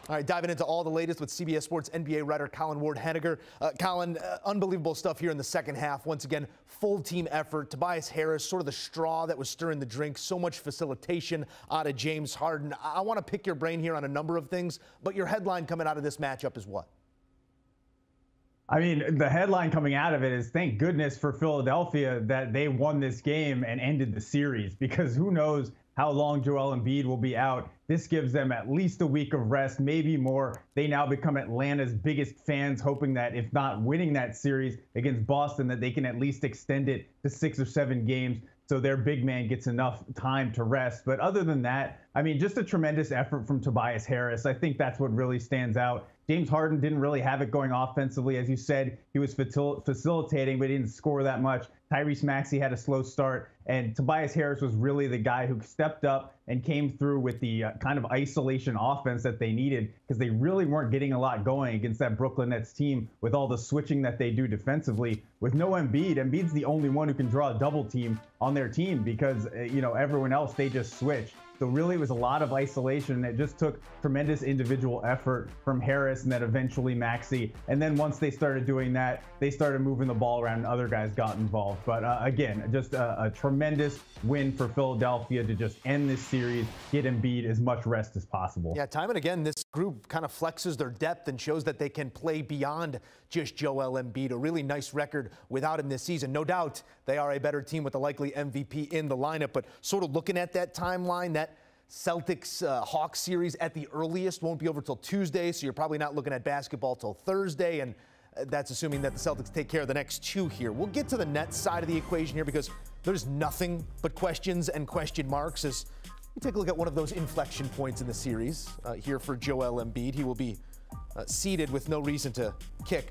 All right, diving into all the latest with CBS Sports NBA writer Colin Ward-Henninger. Colin, unbelievable stuff here in the second half. Once again, full team effort. Tobias Harris, sort of the straw that was stirring the drink. So much facilitation out of James Harden. I want to pick your brain here on a number of things, but your headline coming out of this matchup is what? I mean, the headline coming out of it is thank goodness for Philadelphia that they won this game and ended the series, because who knows how long Joel Embiid will be out. This gives them at least a week of rest, maybe more. They now become Atlanta's biggest fans, hoping that if not winning that series against Boston, that they can at least extend it to 6 or 7 games so their big man gets enough time to rest. But other than that, I mean, just a tremendous effort from Tobias Harris. I think that's what really stands out. James Harden didn't really have it going offensively. As you said, he was facilitating, but he didn't score that much. Tyrese Maxey had a slow start, and Tobias Harris was really the guy who stepped up and came through with the kind of isolation offense that they needed, because they really weren't getting a lot going against that Brooklyn Nets team with all the switching that they do defensively. With no Embiid, Embiid's the only one who can draw a double team on their team because, everyone else, they just switch. So really it was a lot of isolation. It just took tremendous individual effort from Harris and then eventually Maxey. And then once they started doing that, they started moving the ball around and other guys got involved. But again, just a tremendous win for Philadelphia to just end this series, get Embiid as much rest as possible. Yeah, time and again, this group kind of flexes their depth and shows that they can play beyond just Joel Embiid. A really nice record without him this season. No doubt they are a better team with the likely MVP in the lineup, but sort of looking at that timeline, that Celtics Hawks series at the earliest won't be over till Tuesday, so you're probably not looking at basketball till Thursday, and that's assuming that the Celtics take care of the next 2 here. We'll get to the Nets side of the equation here because there's nothing but questions and question marks as we take a look at one of those inflection points in the series here for Joel Embiid. He will be seated with no reason to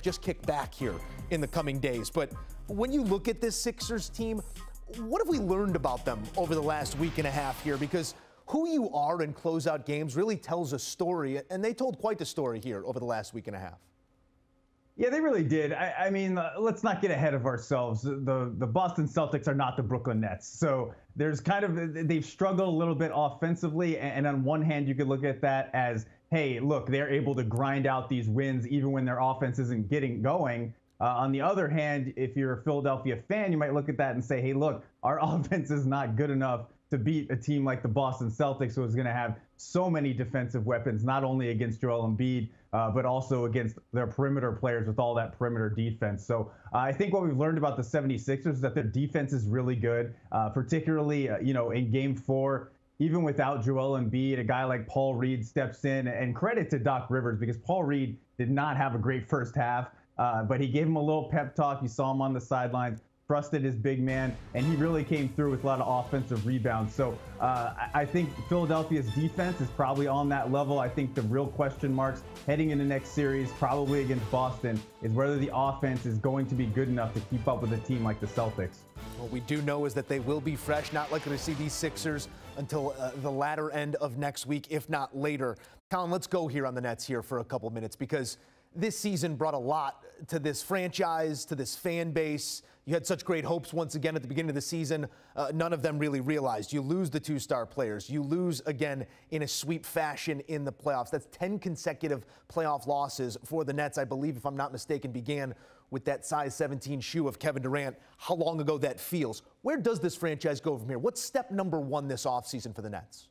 just kick back here in the coming days. But when you look at this Sixers team, what have we learned about them over the last week and a half here? Because who you are in closeout games really tells a story, and they told quite the story here over the last week and a half. Yeah, they really did. I mean, let's not get ahead of ourselves. The Boston Celtics are not the Brooklyn Nets. So there's they've struggled a little bit offensively. And on one hand, you could look at that as, hey, look, they're able to grind out these wins even when their offense isn't getting going. On the other hand, if you're a Philadelphia fan, you might look at that and say, hey, look, our offense is not good enough to beat a team like the Boston Celtics, who is going to have so many defensive weapons, not only against Joel Embiid, but also against their perimeter players with all that perimeter defense. So I think what we've learned about the 76ers is that their defense is really good, particularly, in Game 4. Even without Joel Embiid, a guy like Paul Reed steps in, and credit to Doc Rivers, because Paul Reed did not have a great first half, but he gave him a little pep talk. You saw him on the sidelines, trusted his big man, and he really came through with a lot of offensive rebounds. So I think Philadelphia's defense is probably on that level. I think the real question marks heading into next series, probably against Boston, is whether the offense is going to be good enough to keep up with a team like the Celtics. What we do know is that they will be fresh, not likely to see these Sixers until the latter end of next week, if not later. Colin, let's go here on the Nets here for a couple minutes, because this season brought a lot to this franchise, to this fan base. You had such great hopes once again at the beginning of the season. None of them really realized. You lose the 2-star players. You lose again in a sweep fashion in the playoffs. That's 10 consecutive playoff losses for the Nets. I believe, if I'm not mistaken, began with that size 17 shoe of Kevin Durant. How long ago that feels. Where does this franchise go from here? What's step number 1 this offseason for the Nets?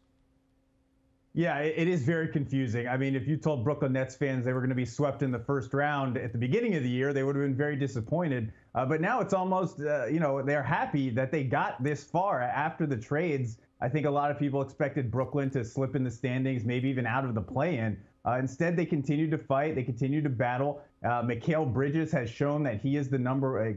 Yeah, it is very confusing. I mean, if you told Brooklyn Nets fans they were going to be swept in the first round at the beginning of the year, they would have been very disappointed. But now it's almost, they're happy that they got this far after the trades. I think a lot of people expected Brooklyn to slip in the standings, maybe even out of the play-in. Instead, they continue to fight. They continue to battle. Mikal Bridges has shown that he is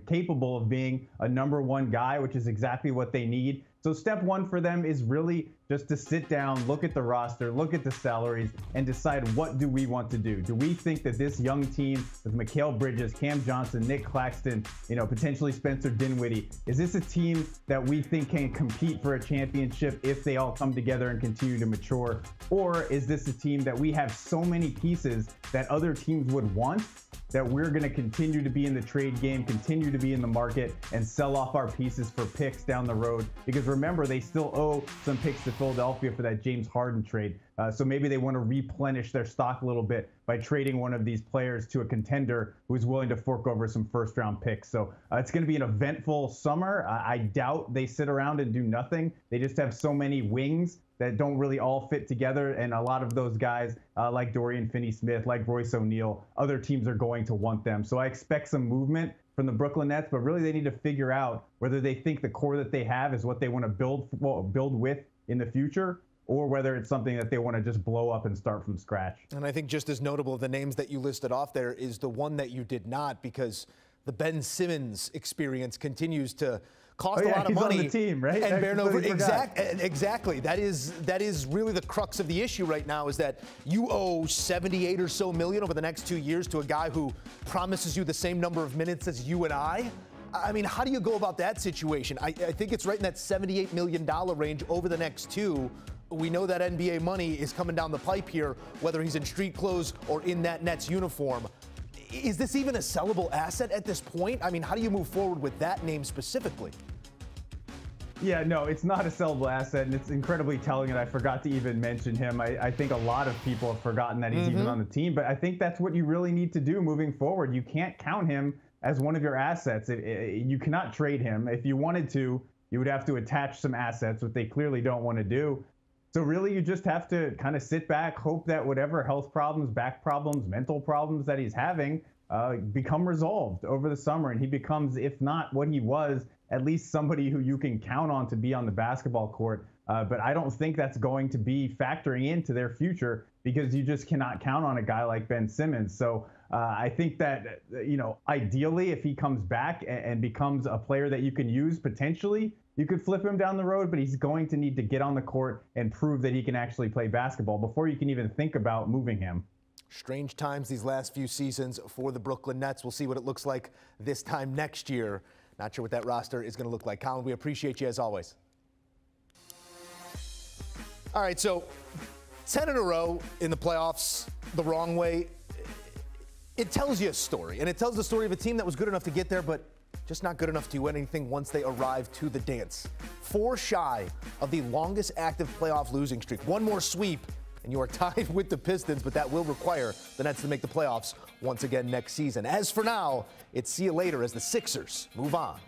capable of being a number 1 guy, which is exactly what they need. So step 1 for them is really just to sit down, look at the roster, look at the salaries, and decide, what do we want to do? Do we think that this young team with Mikal Bridges, Cam Johnson, Nick Claxton, potentially Spencer Dinwiddie, is this a team that we think can compete for a championship if they all come together and continue to mature? Or is this a team that we have so many pieces that other teams would want, that we're going to continue to be in the trade game, continue to be in the market, and sell off our pieces for picks down the road. Because remember, they still owe some picks to Philadelphia for that James Harden trade. So maybe they want to replenish their stock a little bit by trading one of these players to a contender who's willing to fork over some first-round picks. So it's going to be an eventful summer. I doubt they sit around and do nothing. They just have so many wings that don't really all fit together. And a lot of those guys, like Dorian Finney-Smith, like Royce O'Neal, other teams are going to want them. So I expect some movement from the Brooklyn Nets, but really they need to figure out whether they think the core that they have is what they want to build with in the future, or whether it's something that they want to just blow up and start from scratch. And I think just as notable of the names that you listed off there is the one that you did not, because the Ben Simmons experience continues to cost a lot of money. On the team, right? And bear no exactly. That is really the crux of the issue right now, is that you owe 78 or so million over the next 2 years to a guy who promises you the same number of minutes as you and I. I mean, how do you go about that situation? I think it's right in that $78 million range over the next 2. We know that NBA money is coming down the pipe here, whether he's in street clothes or in that Nets uniform. Is this even a sellable asset at this point? I mean, how do you move forward with that name specifically? Yeah, no, it's not a sellable asset, and it's incredibly telling that I forgot to even mention him. I think a lot of people have forgotten that he's even on the team, but I think that's what you really need to do moving forward. You can't count him as one of your assets. You cannot trade him. If you wanted to, you would have to attach some assets, which they clearly don't want to do. So really, you just have to kind of sit back, hope that whatever health problems, back problems, mental problems that he's having become resolved over the summer, and he becomes, if not what he was, at least somebody who you can count on to be on the basketball court. But I don't think that's going to be factoring into their future, because you just cannot count on a guy like Ben Simmons. So I think that, ideally, if he comes back and becomes a player that you can use potentially, you could flip him down the road, but he's going to need to get on the court and prove that he can actually play basketball before you can even think about moving him. Strange times these last few seasons for the Brooklyn Nets. We'll see what it looks like this time next year. Not sure what that roster is going to look like. Colin, we appreciate you as always. All right, so 10 in a row in the playoffs the wrong way. It tells you a story, and it tells the story of a team that was good enough to get there, but just not good enough to do anything once they arrive to the dance. 4 shy of the longest active playoff losing streak. One more sweep, and you are tied with the Pistons, but that will require the Nets to make the playoffs once again next season. As for now, it's see you later as the Sixers move on.